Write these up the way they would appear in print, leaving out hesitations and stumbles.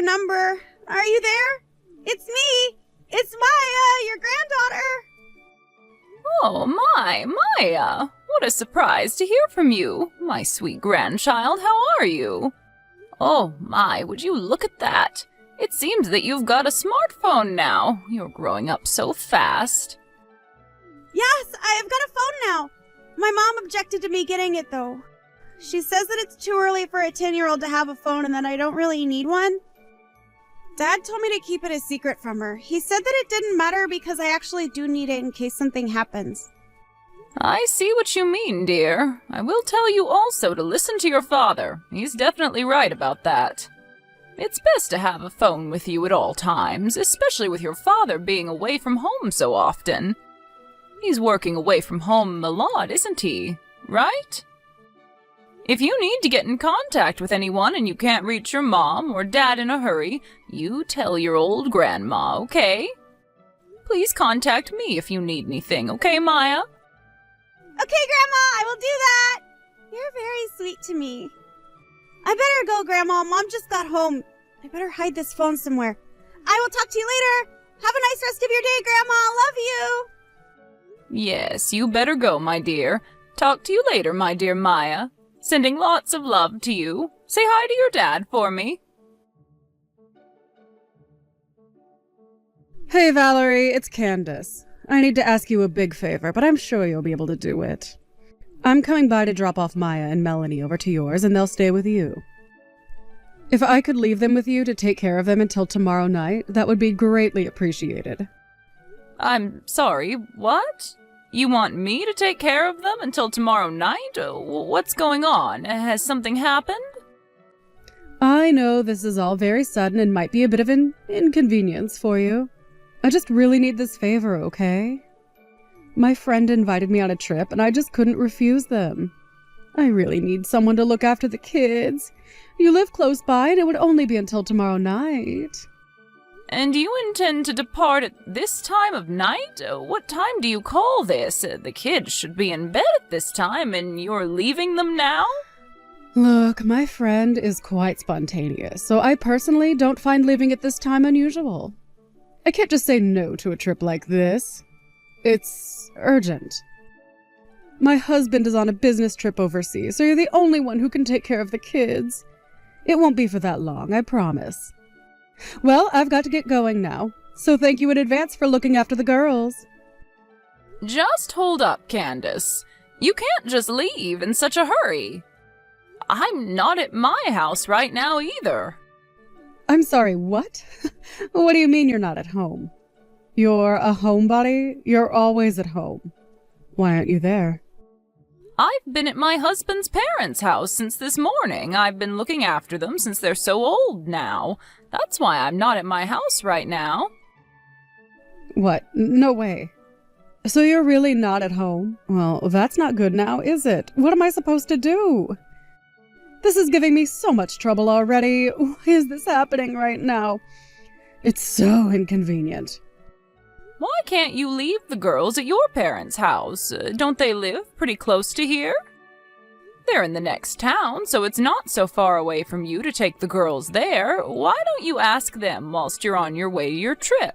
your number. Are you there? It's me. It's Maya, your granddaughter. Oh, Maya. What a surprise to hear from you, my sweet grandchild. How are you? Oh, my, would you look at that? It seems that you've got a smartphone now. You're growing up so fast. Yes, I've got a phone now. My mom objected to me getting it, though. She says that it's too early for a 10-year-old to have a phone and that I don't really need one. Dad told me to keep it a secret from her. He said that it didn't matter because I actually do need it in case something happens. I see what you mean, dear. I will tell you also to listen to your father. He's definitely right about that. It's best to have a phone with you at all times, especially with your father being away from home so often. He's working away from home a lot, isn't he? Right? If you need to get in contact with anyone and you can't reach your mom or dad in a hurry, you tell your old grandma, okay? Please contact me if you need anything, okay, Maya? Okay, Grandma, I will do that. You're very sweet to me. I better go, Grandma. Mom just got home. I better hide this phone somewhere. I will talk to you later. Have a nice rest of your day, Grandma. Love you. Yes, you better go, my dear. Talk to you later, my dear Maya. Sending lots of love to you. Say hi to your dad for me. Hey, Valerie, it's Candace. I need to ask you a big favor, but I'm sure you'll be able to do it. I'm coming by to drop off Maya and Melanie over to yours, and they'll stay with you. If I could leave them with you to take care of them until tomorrow night, that would be greatly appreciated. I'm sorry, what? You want me to take care of them until tomorrow night? What's going on? Has something happened? I know this is all very sudden and might be a bit of an inconvenience for you. I just really need this favor, okay? My friend invited me on a trip and I just couldn't refuse them. I really need someone to look after the kids. You live close by and it would only be until tomorrow night. And you intend to depart at this time of night? What time do you call this? The kids should be in bed at this time, and you're leaving them now? Look, my friend is quite spontaneous, so I personally don't find leaving at this time unusual. I can't just say no to a trip like this. It's urgent. My husband is on a business trip overseas, so you're the only one who can take care of the kids. It won't be for that long, I promise. Well, I've got to get going now, so thank you in advance for looking after the girls. Just hold up, Candace. You can't just leave in such a hurry. I'm not at my house right now either. I'm sorry, what? What do you mean you're not at home? You're a homebody? You're always at home. Why aren't you there? I've been at my husband's parents' house since this morning. I've been looking after them since they're so old now. That's why I'm not at my house right now. What? No way. So you're really not at home? Well, that's not good now, is it? What am I supposed to do? This is giving me so much trouble already. Why is this happening right now? It's so inconvenient. Why can't you leave the girls at your parents' house? Don't they live pretty close to here? They're in the next town, so it's not so far away from you to take the girls there. Why don't you ask them whilst you're on your way to your trip?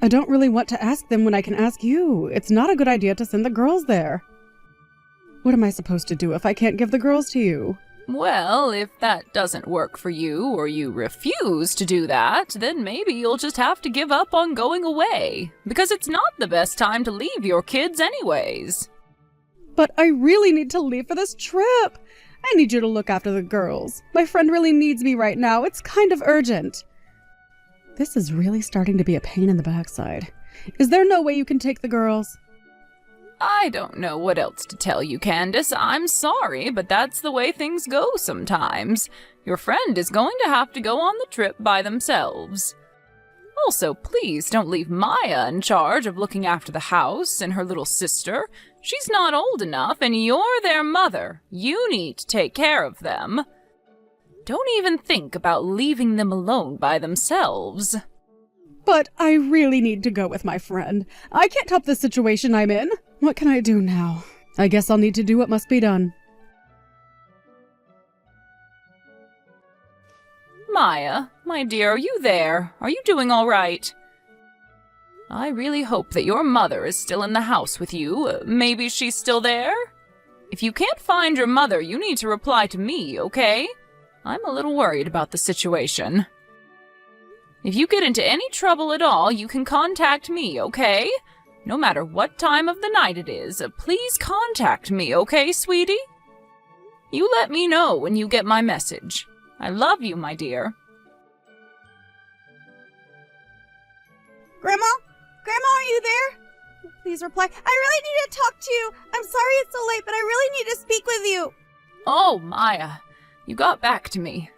I don't really want to ask them when I can ask you. It's not a good idea to send the girls there. What am I supposed to do if I can't give the girls to you? Well, if that doesn't work for you, or you refuse to do that, then maybe you'll just have to give up on going away, because it's not the best time to leave your kids anyways. But I really need to leave for this trip. I need you to look after the girls. My friend really needs me right now. It's kind of urgent. This is really starting to be a pain in the backside. Is there no way you can take the girls? I don't know what else to tell you, Candace. I'm sorry, but that's the way things go sometimes. Your friend is going to have to go on the trip by themselves. Also, please don't leave Maya in charge of looking after the house and her little sister. She's not old enough, and you're their mother. You need to take care of them. Don't even think about leaving them alone by themselves. But I really need to go with my friend. I can't help the situation I'm in. What can I do now? I guess I'll need to do what must be done. Maya, my dear, are you there? Are you doing all right? I really hope that your mother is still in the house with you. Maybe she's still there? If you can't find your mother, you need to reply to me, okay? I'm a little worried about the situation. If you get into any trouble at all, you can contact me, okay? No matter what time of the night it is, please contact me, okay, sweetie? You let me know when you get my message. I love you, my dear. Grandma? Grandma, are you there? Please reply. I really need to talk to you. I'm sorry it's so late, but I really need to speak with you. Oh, Maya, you got back to me.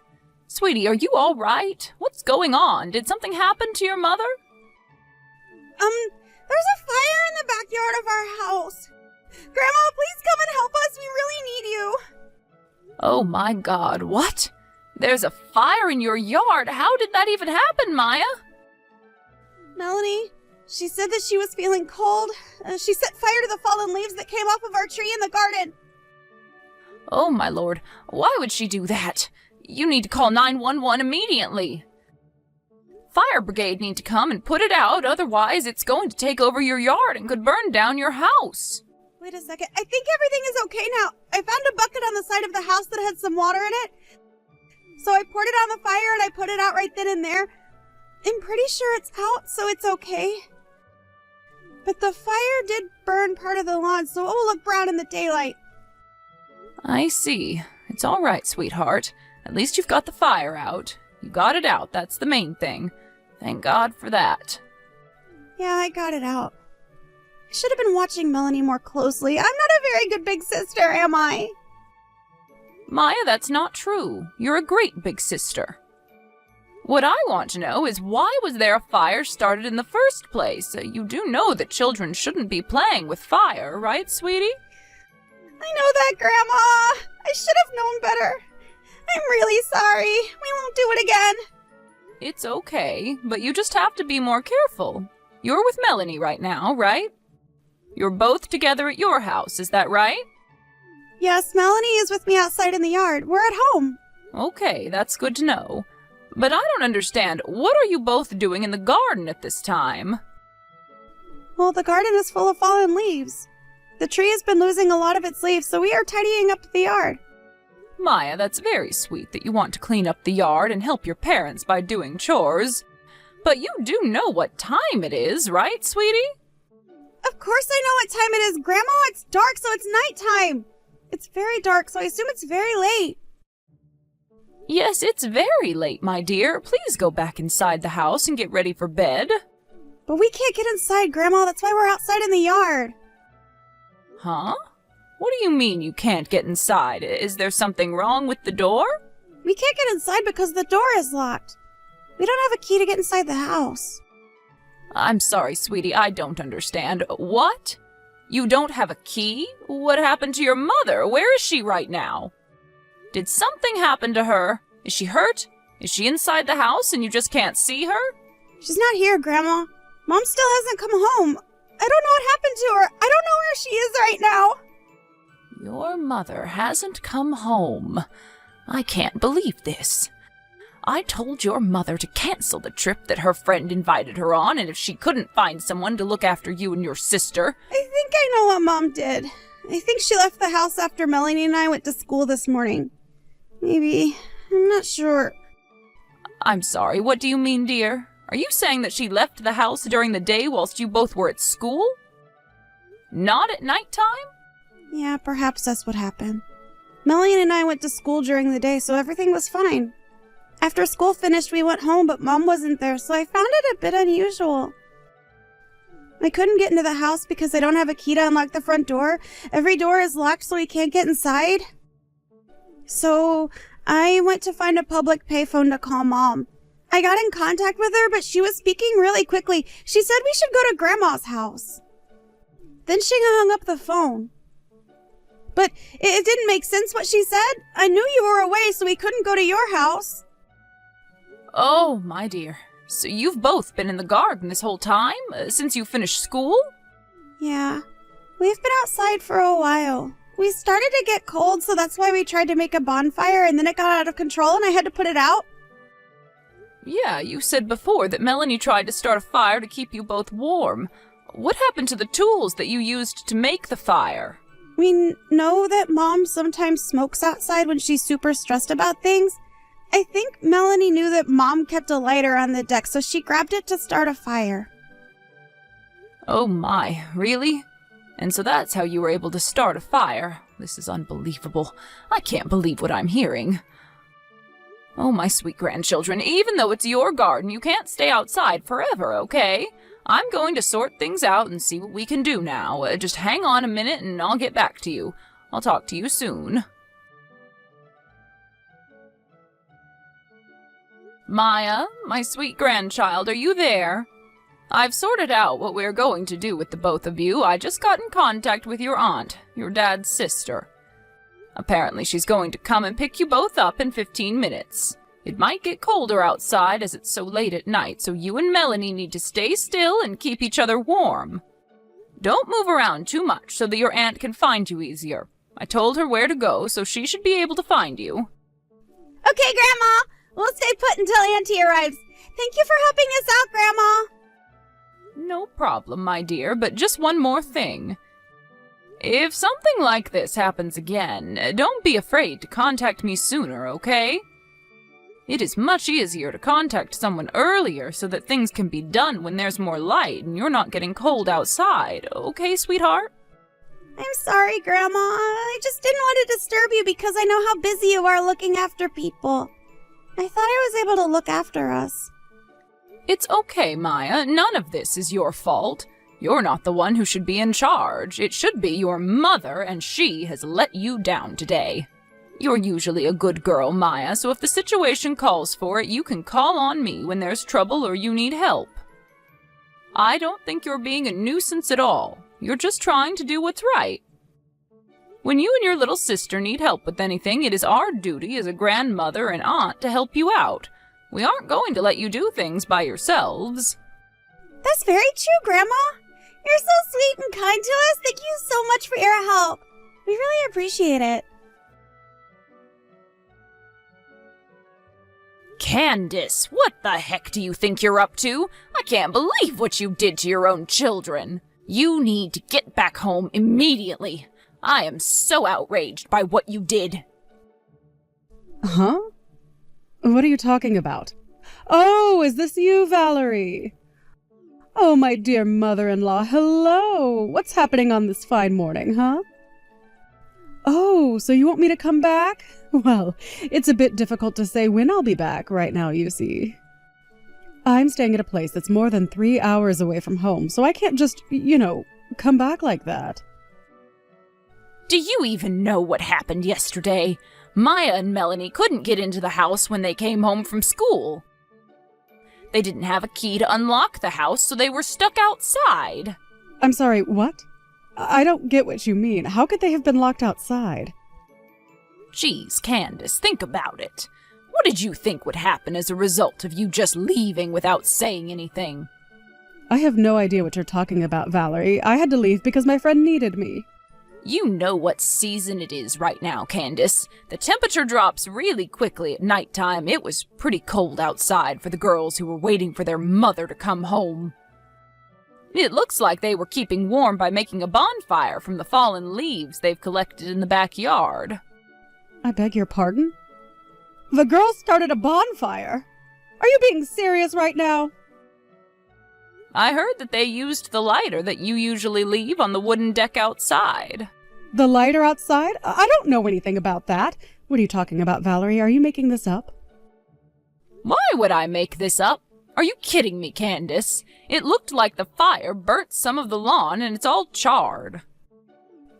Sweetie, are you all right? What's going on? Did something happen to your mother? There's a fire in the backyard of our house. Grandma, please come and help us. We really need you. Oh my God, what? There's a fire in your yard. How did that even happen, Maya? Melanie, she said that she was feeling cold. She set fire to the fallen leaves that came off of our tree in the garden. Oh my lord, why would she do that? You need to call 911 immediately. Fire brigade need to come and put it out, otherwise it's going to take over your yard and could burn down your house. Wait a second, I think everything is okay now. I found a bucket on the side of the house that had some water in it. So I poured it on the fire and I put it out right then and there. I'm pretty sure it's out, so it's okay. But the fire did burn part of the lawn, so it will look brown in the daylight. I see. It's all right, sweetheart. At least you've got the fire out. You got it out, that's the main thing. Thank God for that. Yeah, I got it out. I should have been watching Melanie more closely. I'm not a very good big sister, am I? Maya, that's not true. You're a great big sister. What I want to know is why was there a fire started in the first place? You do know that children shouldn't be playing with fire, right, sweetie? I know that, Grandma. I should have known better. I'm really sorry. We won't do it again. It's okay, but you just have to be more careful. You're with Melanie right now, right? You're both together at your house, is that right? Yes, Melanie is with me outside in the yard. We're at home. Okay, that's good to know. But I don't understand. What are you both doing in the garden at this time? Well, the garden is full of fallen leaves. The tree has been losing a lot of its leaves, so we are tidying up the yard. Maya, that's very sweet that you want to clean up the yard and help your parents by doing chores. But you do know what time it is, right, sweetie? Of course I know what time it is, Grandma. It's dark, so it's nighttime. It's very dark, so I assume it's very late. Yes, it's very late, my dear. Please go back inside the house and get ready for bed. But we can't get inside, Grandma. That's why we're outside in the yard. Huh? What do you mean you can't get inside? Is there something wrong with the door? We can't get inside because the door is locked. We don't have a key to get inside the house. I'm sorry, sweetie, I don't understand. What? You don't have a key? What happened to your mother? Where is she right now? Did something happen to her? Is she hurt? Is she inside the house and you just can't see her? She's not here, Grandma. Mom still hasn't come home. I don't know what happened to her. I don't know where she is right now. Your mother hasn't come home. I can't believe this. I told your mother to cancel the trip that her friend invited her on, and if she couldn't find someone to look after you and your sister... I think I know what Mom did. I think she left the house after Melanie and I went to school this morning. Maybe. I'm not sure. I'm sorry, what do you mean, dear? Are you saying that she left the house during the day whilst you both were at school? Not at nighttime? Yeah, perhaps that's what happened. Melanie and I went to school during the day, so everything was fine. After school finished, we went home, but Mom wasn't there, so I found it a bit unusual. I couldn't get into the house because I don't have a key to unlock the front door. Every door is locked, so we can't get inside. So I went to find a public payphone to call Mom. I got in contact with her, but she was speaking really quickly. She said we should go to Grandma's house. Then she hung up the phone. But it didn't make sense what she said. I knew you were away, so we couldn't go to your house. Oh, my dear. So you've both been in the garden this whole time, since you finished school? Yeah. We've been outside for a while. We started to get cold, so that's why we tried to make a bonfire, and then it got out of control and I had to put it out. Yeah, you said before that Melanie tried to start a fire to keep you both warm. What happened to the tools that you used to make the fire? We know that Mom sometimes smokes outside when she's super stressed about things. I think Melanie knew that Mom kept a lighter on the deck, so she grabbed it to start a fire. Oh my, really? And so that's how you were able to start a fire. This is unbelievable. I can't believe what I'm hearing. Oh, my sweet grandchildren, even though it's your garden, you can't stay outside forever, okay? I'm going to sort things out and see what we can do now. Just hang on a minute and I'll get back to you. I'll talk to you soon. Maya, my sweet grandchild, are you there? I've sorted out what we're going to do with the both of you. I just got in contact with your aunt, your dad's sister. Apparently she's going to come and pick you both up in 15 minutes. It might get colder outside as it's so late at night, so you and Melanie need to stay still and keep each other warm. Don't move around too much so that your aunt can find you easier. I told her where to go, so she should be able to find you. Okay, Grandma. We'll stay put until Auntie arrives. Thank you for helping us out, Grandma. No problem, my dear, but just one more thing. If something like this happens again, don't be afraid to contact me sooner, okay? It is much easier to contact someone earlier so that things can be done when there's more light and you're not getting cold outside, okay, sweetheart? I'm sorry, Grandma. I just didn't want to disturb you because I know how busy you are looking after people. I thought I was able to look after us. It's okay, Maya. None of this is your fault. You're not the one who should be in charge. It should be your mother, and she has let you down today. You're usually a good girl, Maya, so if the situation calls for it, you can call on me when there's trouble or you need help. I don't think you're being a nuisance at all. You're just trying to do what's right. When you and your little sister need help with anything, it is our duty as a grandmother and aunt to help you out. We aren't going to let you do things by yourselves. That's very true, Grandma. You're so sweet and kind to us. Thank you so much for your help. We really appreciate it. Candace, what the heck do you think you're up to? I can't believe what you did to your own children. You need to get back home immediately. I am so outraged by what you did. Huh? What are you talking about? Oh, is this you, Valerie? Oh, my dear mother-in-law, hello! What's happening on this fine morning, huh? Oh, so you want me to come back? Well, it's a bit difficult to say when I'll be back right now, you see. I'm staying at a place that's more than 3 hours away from home, so I can't just, come back like that. Do you even know what happened yesterday? Maya and Melanie couldn't get into the house when they came home from school. They didn't have a key to unlock the house, so they were stuck outside. I'm sorry, what? I don't get what you mean. How could they have been locked outside? Geez, Candace, think about it. What did you think would happen as a result of you just leaving without saying anything? I have no idea what you're talking about, Valerie. I had to leave because my friend needed me. You know what season it is right now, Candace. The temperature drops really quickly at nighttime. It was pretty cold outside for the girls who were waiting for their mother to come home. It looks like they were keeping warm by making a bonfire from the fallen leaves they've collected in the backyard. I beg your pardon? The girls started a bonfire? Are you being serious right now? I heard that they used the lighter that you usually leave on the wooden deck outside. The lighter outside? I don't know anything about that. What are you talking about, Valerie? Are you making this up? Why would I make this up? Are you kidding me, Candace? It looked like the fire burnt some of the lawn and it's all charred.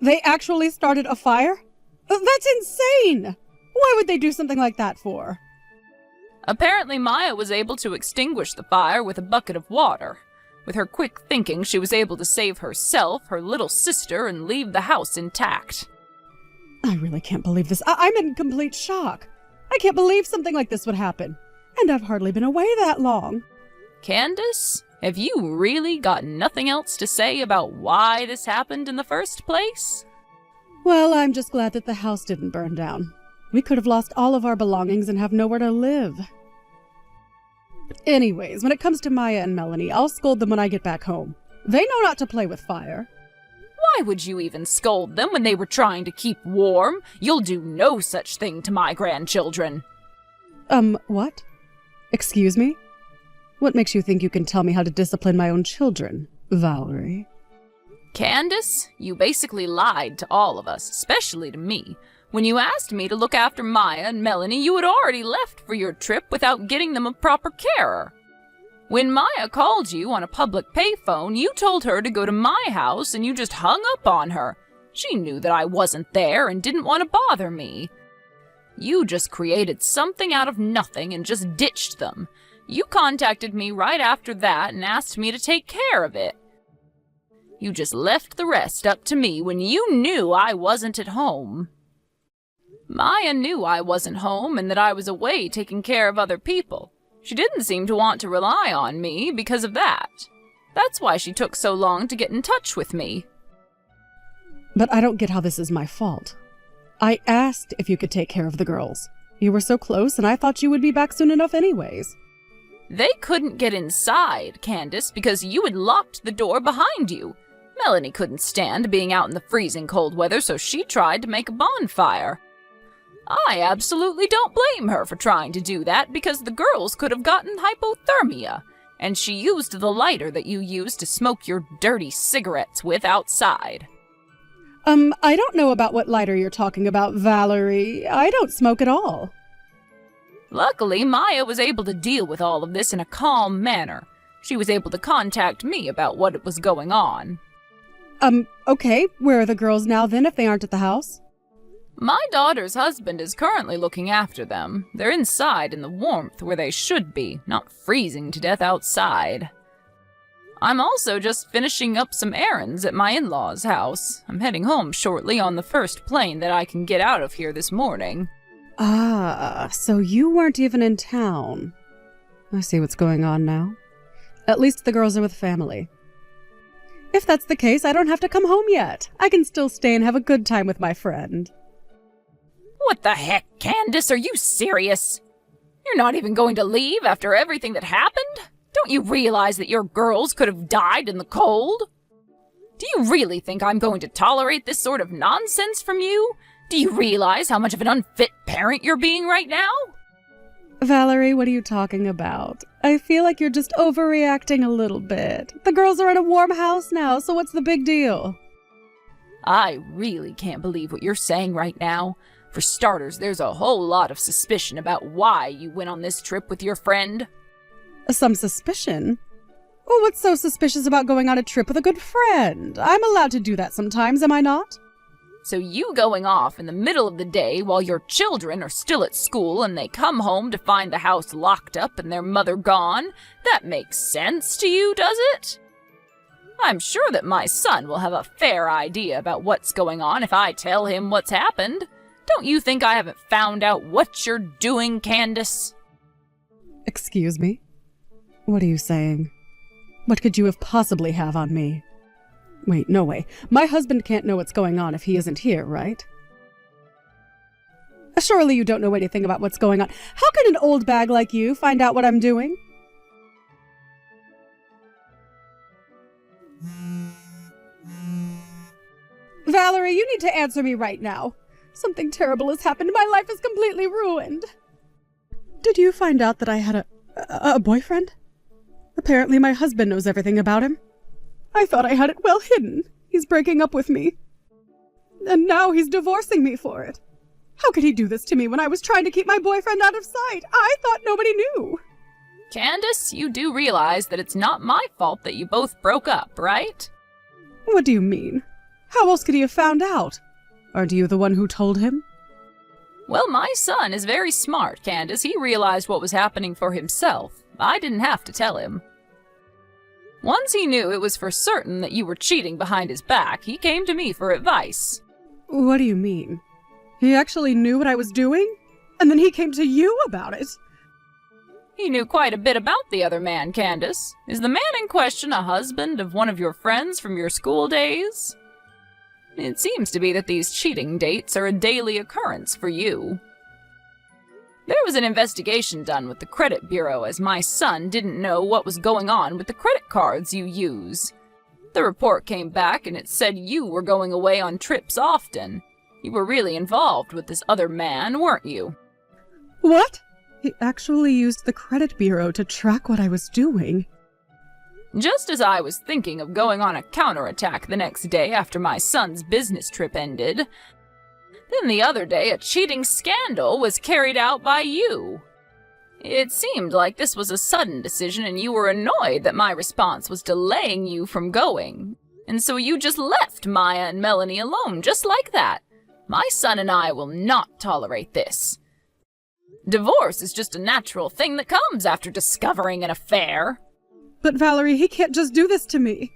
They actually started a fire? That's insane! Why would they do something like that for? Apparently Maya was able to extinguish the fire with a bucket of water. With her quick thinking, she was able to save herself, her little sister, and leave the house intact. I really can't believe this. I'm in complete shock. I can't believe something like this would happen. And I've hardly been away that long. Candace, have you really got nothing else to say about why this happened in the first place? Well, I'm just glad that the house didn't burn down. We could have lost all of our belongings and have nowhere to live. Anyways, when it comes to Maya and Melanie, I'll scold them when I get back home. They know not to play with fire. Why would you even scold them when they were trying to keep warm? You'll do no such thing to my grandchildren. What? Excuse me? What makes you think you can tell me how to discipline my own children, Valerie? Candace, you basically lied to all of us, especially to me. When you asked me to look after Maya and Melanie, you had already left for your trip without getting them a proper carer. When Maya called you on a public payphone, you told her to go to my house and you just hung up on her. She knew that I wasn't there and didn't want to bother me. You just created something out of nothing and just ditched them. You contacted me right after that and asked me to take care of it. You just left the rest up to me when you knew I wasn't at home. Maya knew I wasn't home and that I was away taking care of other people. She didn't seem to want to rely on me because of that. That's why she took so long to get in touch with me. But I don't get how this is my fault. I asked if you could take care of the girls. You were so close and I thought you would be back soon enough anyways. They couldn't get inside, Candace, because you had locked the door behind you. Melanie couldn't stand being out in the freezing cold weather, so she tried to make a bonfire. I absolutely don't blame her for trying to do that because the girls could have gotten hypothermia, and she used the lighter that you used to smoke your dirty cigarettes with outside. I don't know about what lighter you're talking about, Valerie. I don't smoke at all. Luckily, Maya was able to deal with all of this in a calm manner. She was able to contact me about what was going on. Okay, where are the girls now then if they aren't at the house? My daughter's husband is currently looking after them. They're inside in the warmth where they should be, not freezing to death outside. I'm also just finishing up some errands at my in-laws' house. I'm heading home shortly on the first plane that I can get out of here this morning. Ah, so you weren't even in town. I see what's going on now. At least the girls are with family. If that's the case, I don't have to come home yet. I can still stay and have a good time with my friend. What the heck, Candace? Are you serious? You're not even going to leave after everything that happened? Don't you realize that your girls could have died in the cold? Do you really think I'm going to tolerate this sort of nonsense from you? Do you realize how much of an unfit parent you're being right now? Valerie, what are you talking about? I feel like you're just overreacting a little bit. The girls are in a warm house now, so what's the big deal? I really can't believe what you're saying right now. For starters, there's a whole lot of suspicion about why you went on this trip with your friend. Some suspicion? Oh, what's so suspicious about going on a trip with a good friend? I'm allowed to do that sometimes, am I not? So you going off in the middle of the day while your children are still at school and they come home to find the house locked up and their mother gone, that makes sense to you, does it? I'm sure that my son will have a fair idea about what's going on if I tell him what's happened. Don't you think I haven't found out what you're doing, Candace? Excuse me? What are you saying? What could you have possibly have on me? Wait, no way. My husband can't know what's going on if he isn't here, right? Surely you don't know anything about what's going on. How can an old bag like you find out what I'm doing? Valerie, you need to answer me right now. Something terrible has happened. My life is completely ruined. Did you find out that I had a boyfriend? Apparently my husband knows everything about him. I thought I had it well hidden. He's breaking up with me. And now he's divorcing me for it. How could he do this to me when I was trying to keep my boyfriend out of sight? I thought nobody knew. Candace, you do realize that it's not my fault that you both broke up, right? What do you mean? How else could he have found out? Aren't you the one who told him? Well, my son is very smart, Candace. He realized what was happening for himself. I didn't have to tell him. Once he knew it was for certain that you were cheating behind his back, he came to me for advice. What do you mean? He actually knew what I was doing? And then he came to you about it? He knew quite a bit about the other man, Candace. Is the man in question a husband of one of your friends from your school days? It seems to be that these cheating dates are a daily occurrence for you. There was an investigation done with the credit bureau as my son didn't know what was going on with the credit cards you use. The report came back and it said you were going away on trips often. You were really involved with this other man, weren't you? What? He actually used the credit bureau to track what I was doing. Just as I was thinking of going on a counterattack the next day after my son's business trip ended, then the other day a cheating scandal was carried out by you. It seemed like this was a sudden decision and you were annoyed that my response was delaying you from going. And so you just left Maya and Melanie alone just like that. My son and I will not tolerate this. Divorce is just a natural thing that comes after discovering an affair. But Valerie, he can't just do this to me.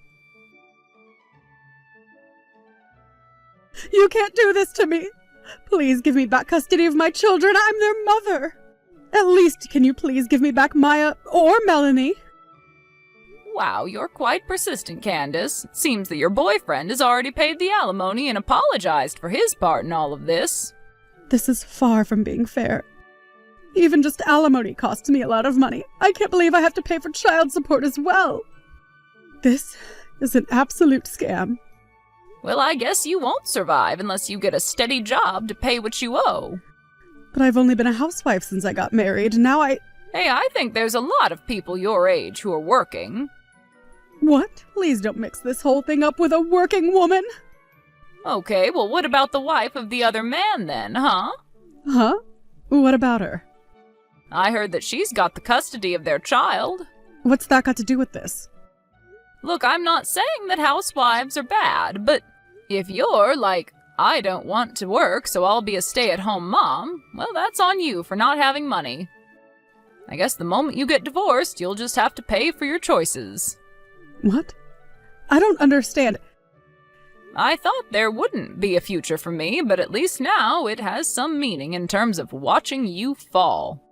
You can't do this to me. Please give me back custody of my children. I'm their mother. At least can you please give me back Maya or Melanie? Wow, you're quite persistent, Candace. It seems that your boyfriend has already paid the alimony and apologized for his part in all of this. This is far from being fair. Even just alimony costs me a lot of money. I can't believe I have to pay for child support as well. This is an absolute scam. Well, I guess you won't survive unless you get a steady job to pay what you owe. But I've only been a housewife since I got married. Now Hey, I think there's a lot of people your age who are working. What? Please don't mix this whole thing up with a working woman. Okay, well, what about the wife of the other man then, huh? Huh? What about her? I heard that she's got the custody of their child. What's that got to do with this? Look, I'm not saying that housewives are bad, but if you're like, I don't want to work, so I'll be a stay-at-home mom, well, that's on you for not having money. I guess the moment you get divorced, you'll just have to pay for your choices. What? I don't understand. I thought there wouldn't be a future for me, but at least now it has some meaning in terms of watching you fall.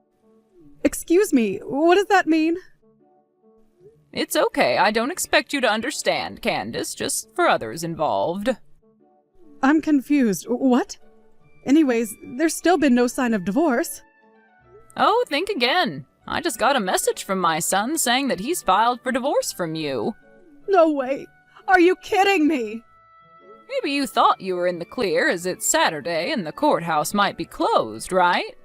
Excuse me, what does that mean? It's okay, I don't expect you to understand, Candace, just for others involved. I'm confused. What? Anyways, there's still been no sign of divorce. Oh, think again. I just got a message from my son saying that he's filed for divorce from you. No way. Are you kidding me? Maybe you thought you were in the clear as it's Saturday and the courthouse might be closed, right?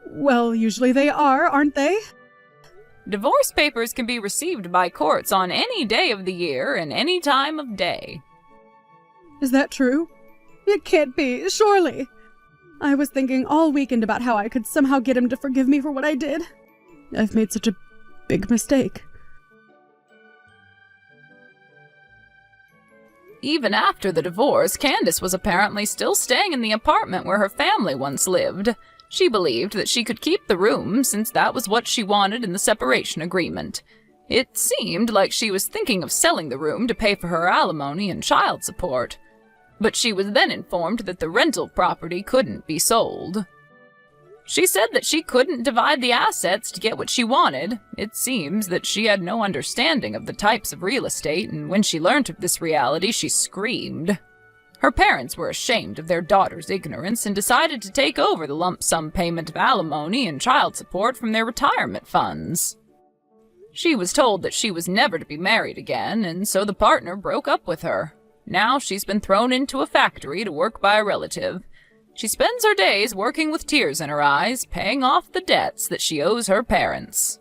Well, usually they are, aren't they? Divorce papers can be received by courts on any day of the year and any time of day. Is that true? It can't be, surely. I was thinking all weekend about how I could somehow get him to forgive me for what I did. I've made such a big mistake. Even after the divorce, Candace was apparently still staying in the apartment where her family once lived. She believed that she could keep the room since that was what she wanted in the separation agreement. It seemed like she was thinking of selling the room to pay for her alimony and child support. But she was then informed that the rental property couldn't be sold. She said that she couldn't divide the assets to get what she wanted. It seems that she had no understanding of the types of real estate, and when she learned of this reality, she screamed. Her parents were ashamed of their daughter's ignorance and decided to take over the lump sum payment of alimony and child support from their retirement funds. She was told that she was never to be married again, and so the partner broke up with her. Now she's been thrown into a factory to work by a relative. She spends her days working with tears in her eyes, paying off the debts that she owes her parents.